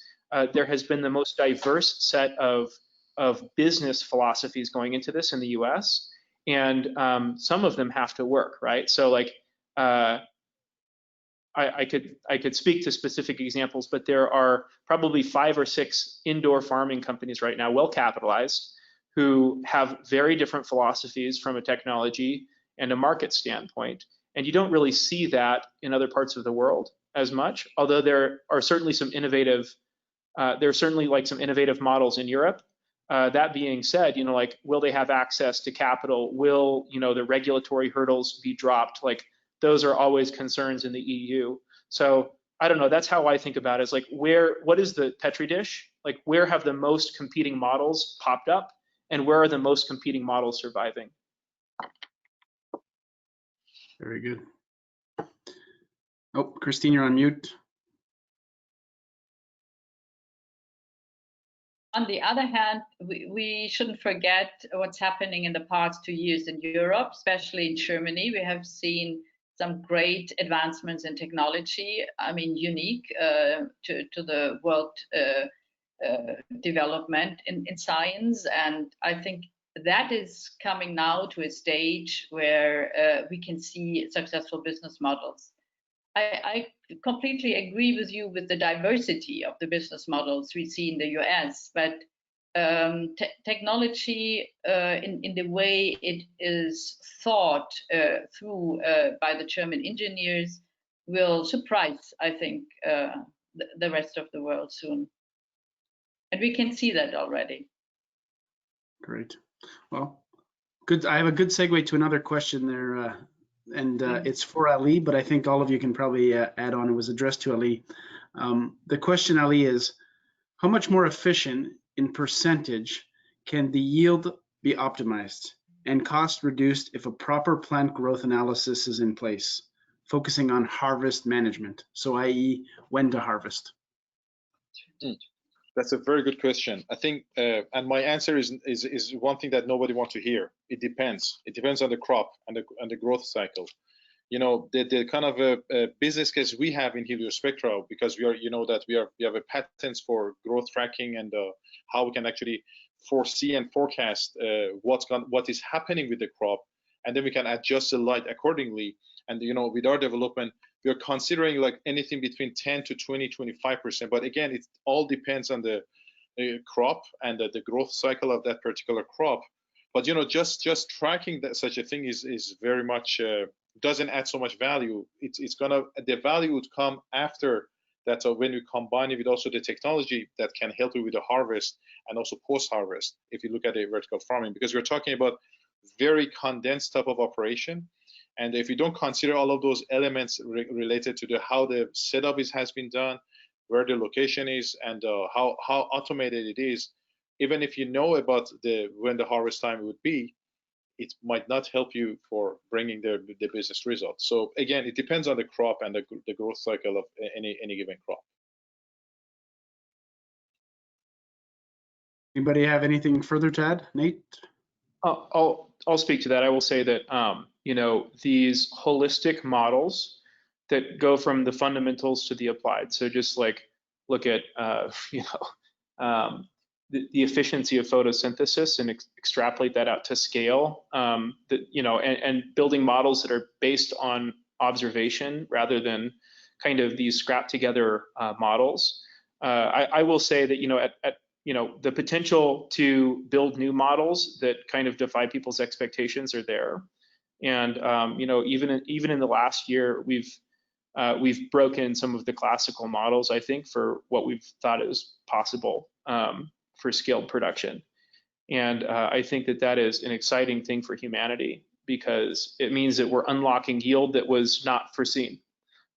there has been the most diverse set of business philosophies going into this in the US, and some of them have to work, right? So like, I could speak to specific examples, but there are probably 5 or 6 indoor farming companies right now, well capitalized, who have very different philosophies from a technology and a market standpoint. And you don't really see that in other parts of the world as much, although there are certainly some innovative, some innovative models in Europe. That being said, you know, like, will they have access to capital? Will, you know, the regulatory hurdles be dropped? Like, those are always concerns in the EU. So I don't know, that's how I think about it, is like, what is the Petri dish? Like, where have the most competing models popped up, and where are the most competing models surviving? Very good. Oh, Christine, you're on mute. On the other hand, we shouldn't forget what's happening in the past 2 years in Europe, especially in Germany. We have seen some great advancements in technology. I mean, unique to the world development in science. And I think that is coming now to a stage where we can see successful business models. I completely agree with you with the diversity of the business models we see in the US, but technology in the way it is thought through by the German engineers will surprise, I think, the rest of the world soon. And we can see that already. Great. Well, good. I have a good segue to another question there. It's for Ali, but I think all of you can probably add on. It was addressed to Ali. The question, Ali, is how much more efficient in percentage can the yield be optimized and cost reduced if a proper plant growth analysis is in place, focusing on harvest management? So, i.e., when to harvest. That's a very good question. I think, and my answer is one thing that nobody wants to hear. It depends. It depends on the crop and the growth cycle. You know, the kind of business case we have in Heliospectra, because we are, you know, that we have a patents for growth tracking and how we can actually foresee and forecast what is happening with the crop, and then we can adjust the light accordingly. And you know, with our development, we are considering like anything between 10 to 20, 25%. But again, it all depends on the crop and the growth cycle of that particular crop. But you know, just tracking that such a thing is very much doesn't add so much value. The value would come after that. So when you combine it with also the technology that can help you with the harvest and also post-harvest, if you look at a vertical farming, because we're talking about very condensed type of operation. And if you don't consider all of those elements related to how the setup has been done, where the location is, and how automated it is, even if you know about when the harvest time would be, it might not help you for bringing the business results. So again, it depends on the crop and the growth cycle of any given crop. Anybody have anything further to add? Nate? I'll speak to that. I will say that you know, these holistic models that go from the fundamentals to the applied. So just like look at you know, the efficiency of photosynthesis and extrapolate that out to scale. You know, and building models that are based on observation rather than kind of these scrapped together models. I will say that, you know, at you know, the potential to build new models that kind of defy people's expectations are there. And you know, even in the last year, we've broken some of the classical models, I think, for what we've thought is possible for scaled production. And I think that is an exciting thing for humanity, because it means that we're unlocking yield that was not foreseen.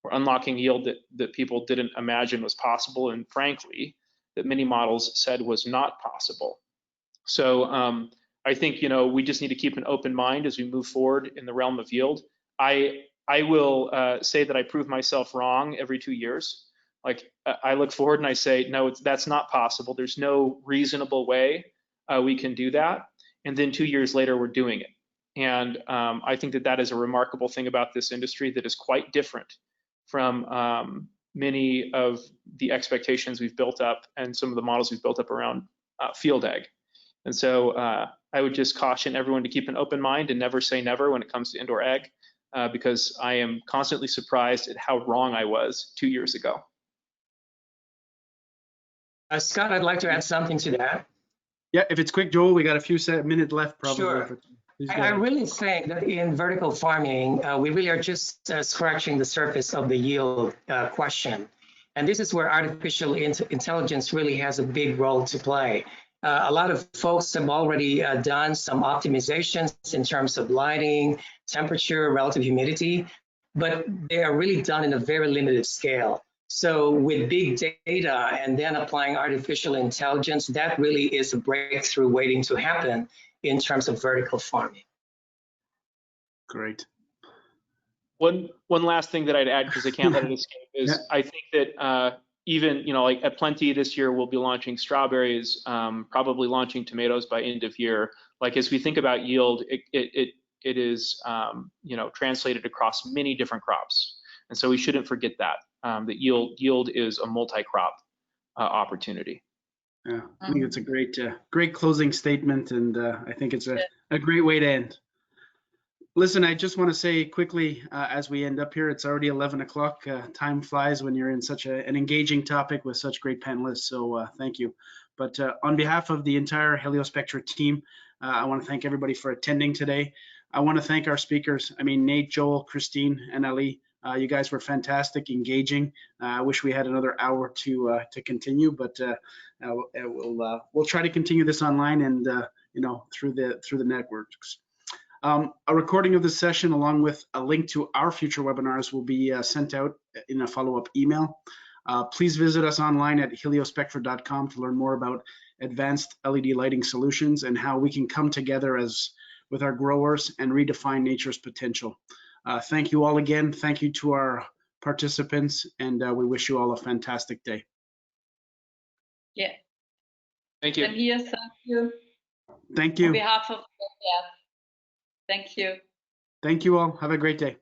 We're unlocking yield that people didn't imagine was possible, and frankly, that many models said was not possible. So I think, you know, we just need to keep an open mind as we move forward in the realm of yield. I I will say that I prove myself wrong every 2 years. Like I look forward and I say, no, that's not possible. There's no reasonable way we can do that. And then 2 years later, we're doing it. And I think that that is a remarkable thing about this industry that is quite different from many of the expectations we've built up and some of the models we've built up around field ag. And so I would just caution everyone to keep an open mind and never say never when it comes to indoor ag, because I am constantly surprised at how wrong I was 2 years ago. Scott, I'd like to add something to that. Yeah, if it's quick, Joel, we got a few minutes left probably. Sure. Please go I ahead. really think that in vertical farming, we really are just scratching the surface of the yield question. And this is where artificial intelligence really has a big role to play. A lot of folks have already done some optimizations in terms of lighting, temperature, relative humidity, but they are really done in a very limited scale. So with big data and then applying artificial intelligence, that really is a breakthrough waiting to happen in terms of vertical farming. Great. One last thing that I'd add, because I can't let it escape, is Yeah. I think that even, like at Plenty this year, we'll be launching strawberries, probably launching tomatoes by end of year. Like as we think about yield, it is translated across many different crops, and so we shouldn't forget that that yield is a multi-crop opportunity. Yeah, I think it's a great closing statement, and I think it's a great way to end. Listen, I just want to say quickly as we end up here, it's already 11 o'clock. Time flies when you're in such an engaging topic with such great panelists, so thank you. But on behalf of the entire Heliospectra team, I want to thank everybody for attending today. I want to thank our speakers. I mean, Nate, Joel, Christine, and Ali. You guys were fantastic, engaging. I wish we had another hour to continue, but we'll try to continue this online and through the networks. A recording of this session, along with a link to our future webinars, will be sent out in a follow-up email. Please visit us online at heliospectra.com to learn more about advanced LED lighting solutions and how we can come together with our growers and redefine nature's potential. Thank you all again. Thank you to our participants, and we wish you all a fantastic day. Yeah. Thank you. And here, thank you. Thank you. On behalf of thank you. Thank you all. Have a great day.